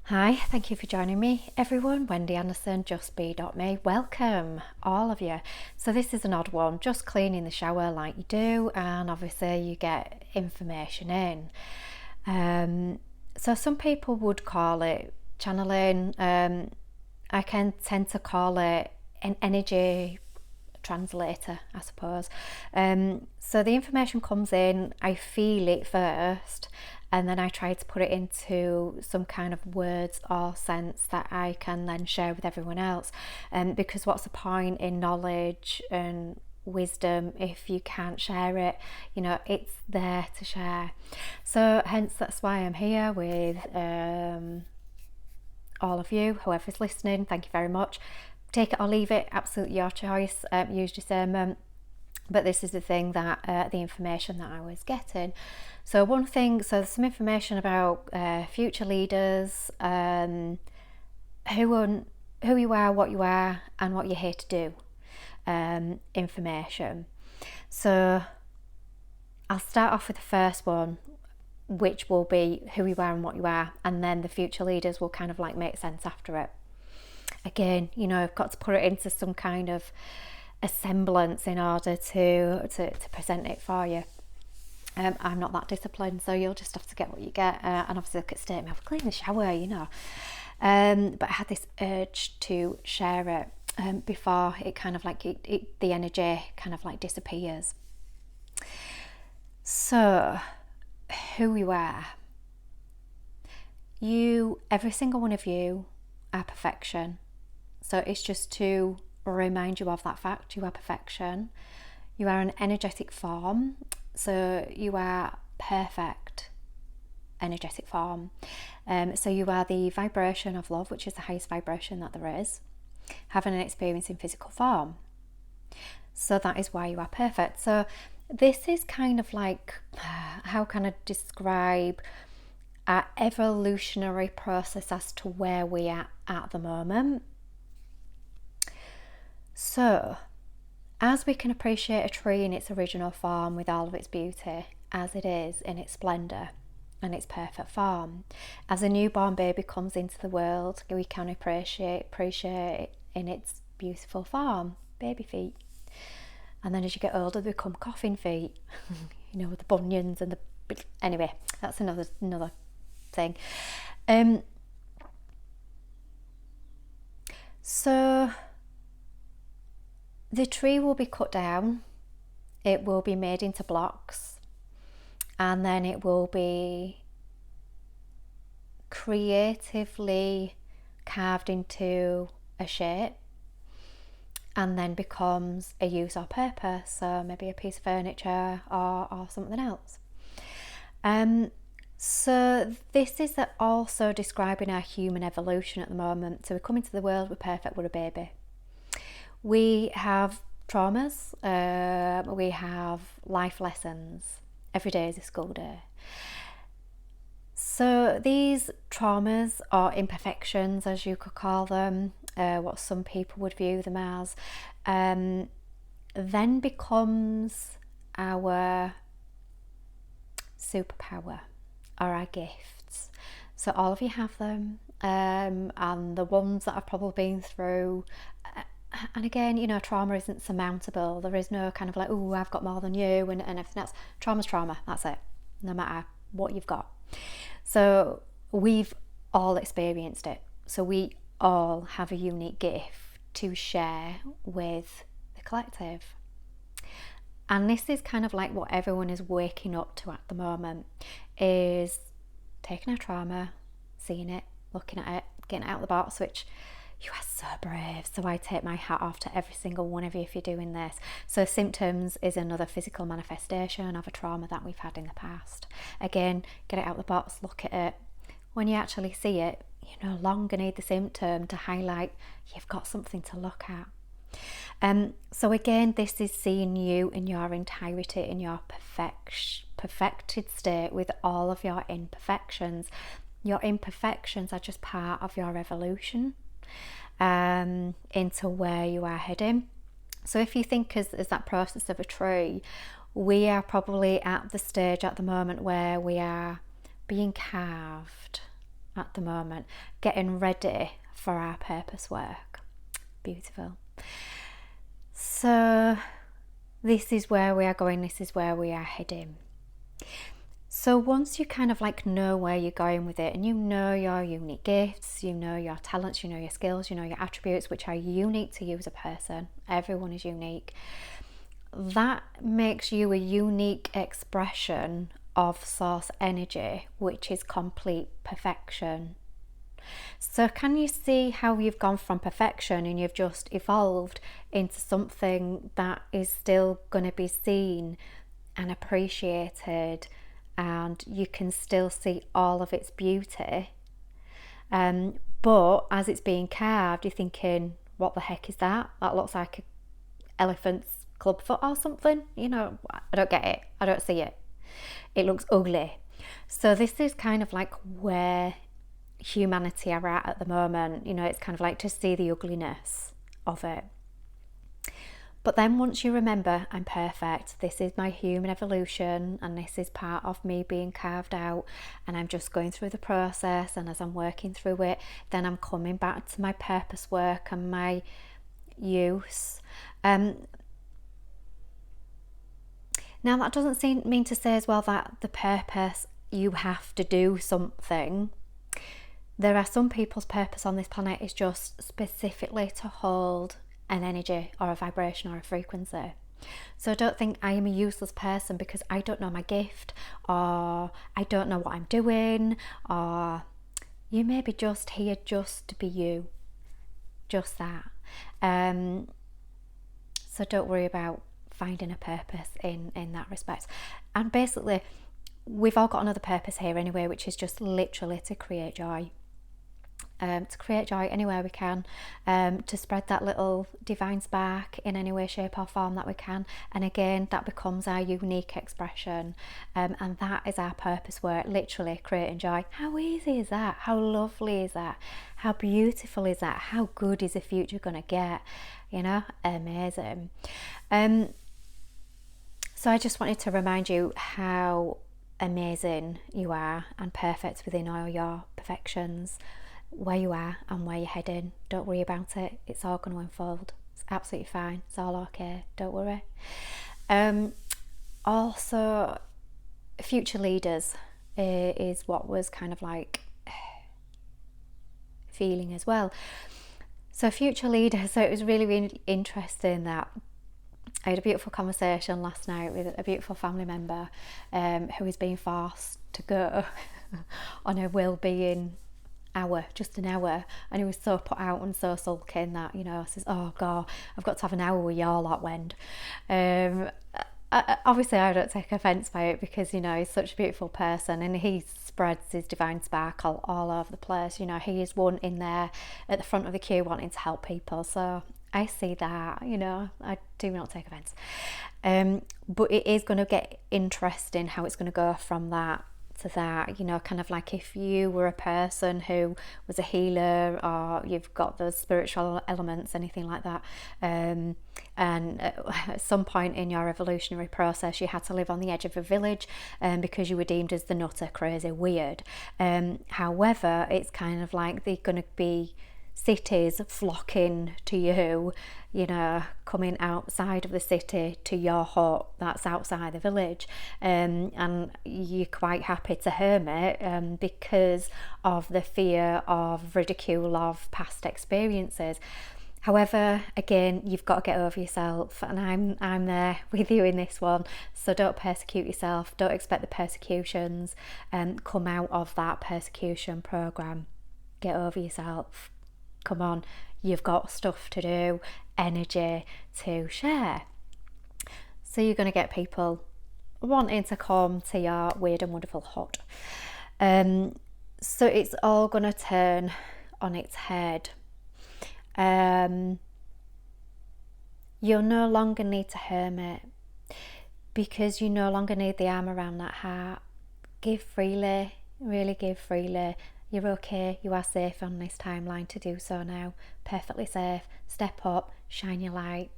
Hi, thank you for joining me, everyone. Wendy Anderson, justbe.me. Welcome, all of you. So this is an odd one, just cleaning the shower like you do, and obviously you get information in. So some people would call it channeling. I can tend to call it an energy translator, I suppose. So the information comes in, I feel it first, and then I try to put it into some kind of words or sense that I can then share with everyone else. Because what's the point in knowledge and wisdom if you can't share it? You know, it's there to share. So hence that's why I'm here with all of you, whoever's listening. Thank you very much. Take it or leave it, absolutely your choice. Use discernment. But this is the thing that the information that I was getting. So so some information about future leaders, who you are, what you are, and what you're here to do. Information. So I'll start off with the first one, which will be who you are and what you are, and then the future leaders will kind of like make sense after it. Again, you know, I've got to put it into some kind of a semblance in order to present it for you. I'm not that disciplined, so you'll just have to get what you get. And obviously look at statement, I've cleaned the shower, you know. But I had this urge to share it before it kind of like the energy kind of like disappears. So, who you are. Every single one of you are perfection. So it's just to remind you of that fact. You are perfection. You are an energetic form. So you are perfect energetic form. So you are the vibration of love, which is the highest vibration that there is, having an experience in physical form. So that is why you are perfect. So this is kind of like, how can I describe our evolutionary process as to where we are at the moment. So, as we can appreciate a tree in its original form with all of its beauty, as it is in its splendour and its perfect form, as a newborn baby comes into the world, we can appreciate it in its beautiful form, baby feet. And then as you get older, they become coffin feet, you know, with the bunions and anyway, that's another thing. So the tree will be cut down, it will be made into blocks, and then it will be creatively carved into a shape and then becomes a use or purpose, so maybe a piece of furniture or something else. So this is also describing our human evolution at the moment. So we come into the world, we're perfect, we're a baby. We have traumas, we have life lessons. Every day is a school day. So these traumas or imperfections, as you could call them, what some people would view them as, then becomes our superpower or our gifts. So all of you have them, and the ones that I've probably been through, and again, you know, trauma isn't surmountable. There is no kind of like, oh, I've got more than you and everything else. Trauma's trauma, that's it, no matter what you've got. So we've all experienced it. So we all have a unique gift to share with the collective. And this is kind of like what everyone is waking up to at the moment, is taking our trauma, seeing it, looking at it, getting it out of the box, which you are so brave. So I take my hat off to every single one of you if you're doing this. So symptoms is another physical manifestation of a trauma that we've had in the past. Again, get it out of the box, look at it. When you actually see it, you no longer need the symptom to highlight you've got something to look at. So again, this is seeing you in your entirety, in your perfected state with all of your imperfections. Your imperfections are just part of your evolution into where you are heading. So if you think as that process of a tree, we are probably at the stage at the moment where we are being carved at the moment, getting ready for our purpose work. Beautiful. So this is where we are going, this is where we are heading. So once you kind of like know where you're going with it, and you know your unique gifts, you know your talents, you know your skills, you know your attributes, which are unique to you as a person, everyone is unique, that makes you a unique expression of source energy, which is complete perfection. So can you see how you've gone from perfection and you've just evolved into something that is still going to be seen and appreciated, and you can still see all of its beauty, but as it's being carved, you're thinking, what the heck is that? That looks like an elephant's clubfoot or something. You know, I don't get it, I don't see it, it looks ugly. So this is kind of like where humanity are at the moment. You know, it's kind of like to see the ugliness of it. But then once you remember, I'm perfect, this is my human evolution, and this is part of me being carved out, and I'm just going through the process, and as I'm working through it, then I'm coming back to my purpose work and my use. Now that doesn't mean to say as well that the purpose, you have to do something. There are some people's purpose on this planet is just specifically to hold an energy or a vibration or a frequency. So don't think I am a useless person because I don't know my gift, or I don't know what I'm doing, or you may be just here just to be you, just that. So don't worry about finding a purpose in that respect. And basically we've all got another purpose here anyway, which is just literally to create joy. To create joy anywhere we can, to spread that little divine spark in any way, shape or form that we can. And again, that becomes our unique expression, and that is our purpose work, literally creating joy. How easy is that? How lovely is that? How beautiful is that? How good is the future gonna get? You know, amazing. So I just wanted to remind you how amazing you are and perfect within all your perfections, where you are and where you're heading. Don't worry about it, it's all going to unfold. It's absolutely fine, it's all okay, don't worry. Also, future leaders is what was kind of like feeling as well. So future leaders, so it was really, really interesting that I had a beautiful conversation last night with a beautiful family member who is being forced to go on a well-being hour, just an hour, and he was so put out and so sulking that, you know, I says, oh god, I've got to have an hour with y'all that wend. Obviously I don't take offence by it because, you know, he's such a beautiful person and he spreads his divine sparkle all over the place. You know, he is one in there at the front of the queue wanting to help people, so I see that, you know, I do not take offence. But it is going to get interesting how it's going to go from that to that, you know, kind of like if you were a person who was a healer, or you've got those spiritual elements, anything like that, and at some point in your evolutionary process you had to live on the edge of a village because you were deemed as the nutter, crazy, weird. However, it's kind of like they're going to be cities flocking to you, you know, coming outside of the city to your hut that's outside the village, and you're quite happy to hermit because of the fear of ridicule of past experiences. However, again, you've got to get over yourself, and I'm there with you in this one. So don't persecute yourself, don't expect the persecutions come out of that persecution program. Get over yourself. Come on, you've got stuff to do, energy to share. So you're going to get people wanting to come to your weird and wonderful hut. So it's all going to turn on its head. You'll no longer need to hermit because you no longer need the arm around that heart. Give freely, really give freely. You're okay, you are safe on this timeline to do so now. Perfectly safe. Step up, shine your light.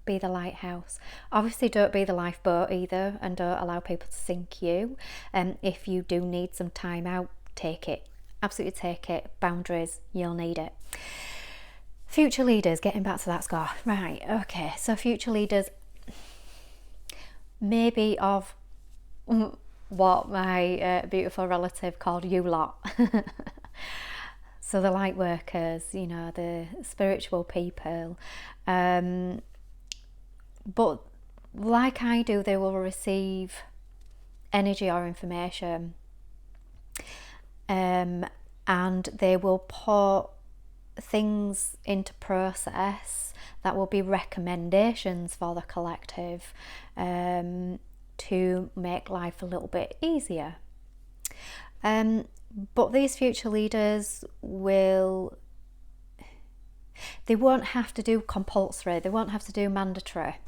Be the lighthouse. Obviously don't be the lifeboat either, and don't allow people to sink you. If you do need some time out, take it. absolutely take it. Boundaries, you'll need it. Future leaders, getting back to that score. Right, okay, so future leaders, maybe of what my beautiful relative called you lot. So the light workers, you know, the spiritual people. But like I do, they will receive energy or information, and they will put things into process that will be recommendations for the collective, to make life a little bit easier. But these future leaders they won't have to do compulsory, they won't have to do mandatory,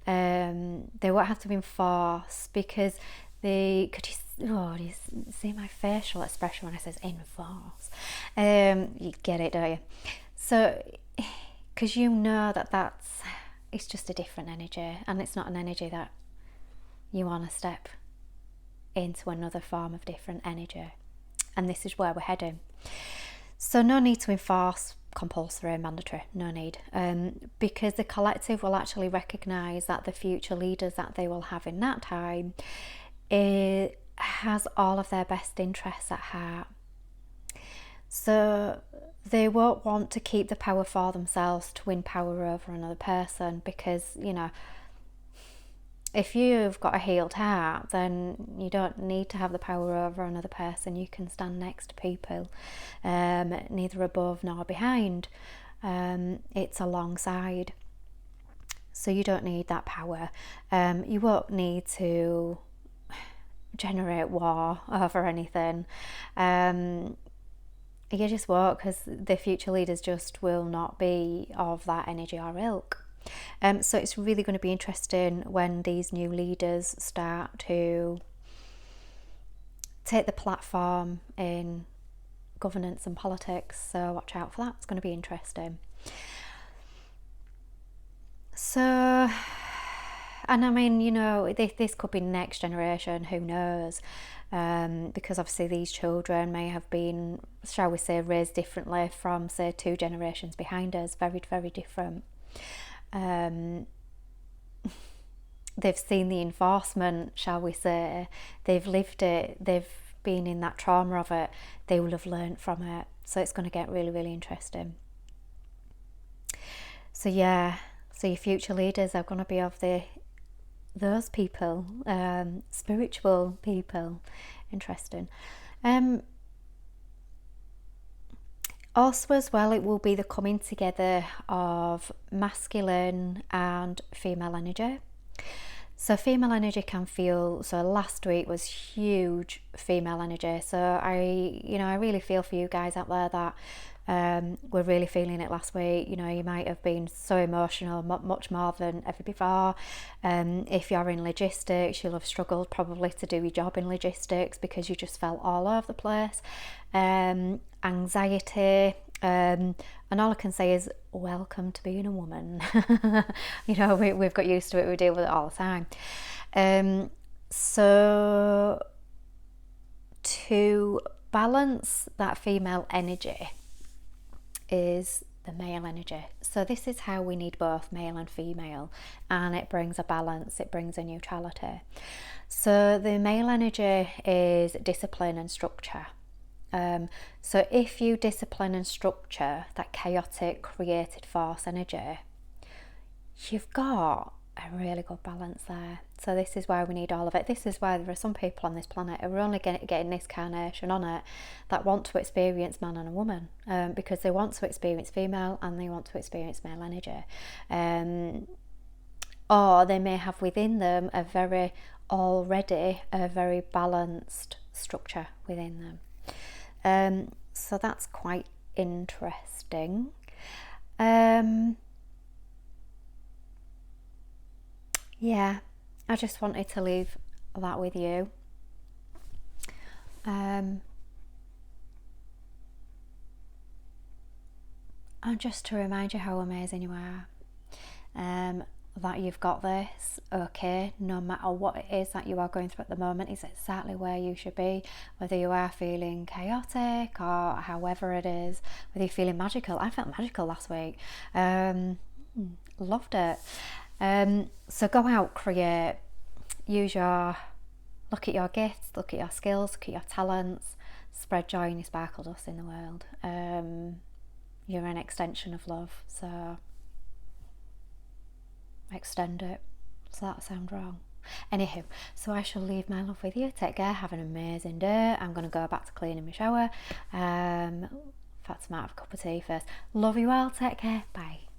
they won't have to be enforced, because could you see my facial expression when I says enforce? You get it, don't you? So, because you know it's just a different energy, and it's not an energy that you want to step into another form of different energy, and this is where we're heading. So no need to enforce compulsory and mandatory, no need, because the collective will actually recognise that the future leaders that they will have in that time, it has all of their best interests at heart. So they won't want to keep the power for themselves to win power over another person, because, you know, if you've got a healed heart, then you don't need to have the power over another person. You can stand next to people, neither above nor behind. It's alongside. So you don't need that power. You won't need to generate war over anything. You just won't, because the future leaders just will not be of that energy or ilk. So it's really going to be interesting when these new leaders start to take the platform in governance and politics. So watch out for that. It's going to be interesting. So, and I mean, you know, this could be next generation, who knows? Because obviously these children may have been, shall we say, raised differently from, say, 2 generations behind us. Very, very different. They've seen the enforcement, shall we say, they've lived it, they've been in that trauma of it, they will have learnt from it. So it's going to get really, really interesting. So yeah, so your future leaders are going to be of those people, spiritual people. Interesting. Also, as well, it will be the coming together of masculine and female energy. So female energy can feel, so last week was huge female energy. So I really feel for you guys out there that were really feeling it last week. You know, you might have been so emotional, much more than ever before. If you're in logistics, you'll have struggled probably to do your job in logistics, because you just felt all over the place. Anxiety, and all I can say is welcome to being a woman. You know, we've got used to it, we deal with it all the time. So to balance that female energy is the male energy. So this is how we need both male and female, and it brings a balance, it brings a neutrality. So the male energy is discipline and structure. So if you discipline and structure that chaotic created force energy, you've got a really good balance there. So this is why we need all of it. This is why there are some people on this planet who are only getting this carnation on it, that want to experience man and a woman, because they want to experience female and they want to experience male energy. Or they may have within them already a very balanced structure within them. So that's quite interesting. Yeah, I just wanted to leave that with you. And just to remind you how amazing you are. that you've got this, okay, no matter what it is that you are going through at the moment is exactly where you should be, whether you are feeling chaotic or however it is, whether you're feeling magical. I felt magical last week. Loved it. So go out, create, look at your gifts, look at your skills, look at your talents, spread joy and your sparkle dust in the world. You're an extension of love, so extend it. Does that sound wrong? Anywho, so I shall leave my love with you. Take care, have an amazing day. I'm going to go back to cleaning my shower. In fact, I might have a cup of tea first. Love you all, take care, bye.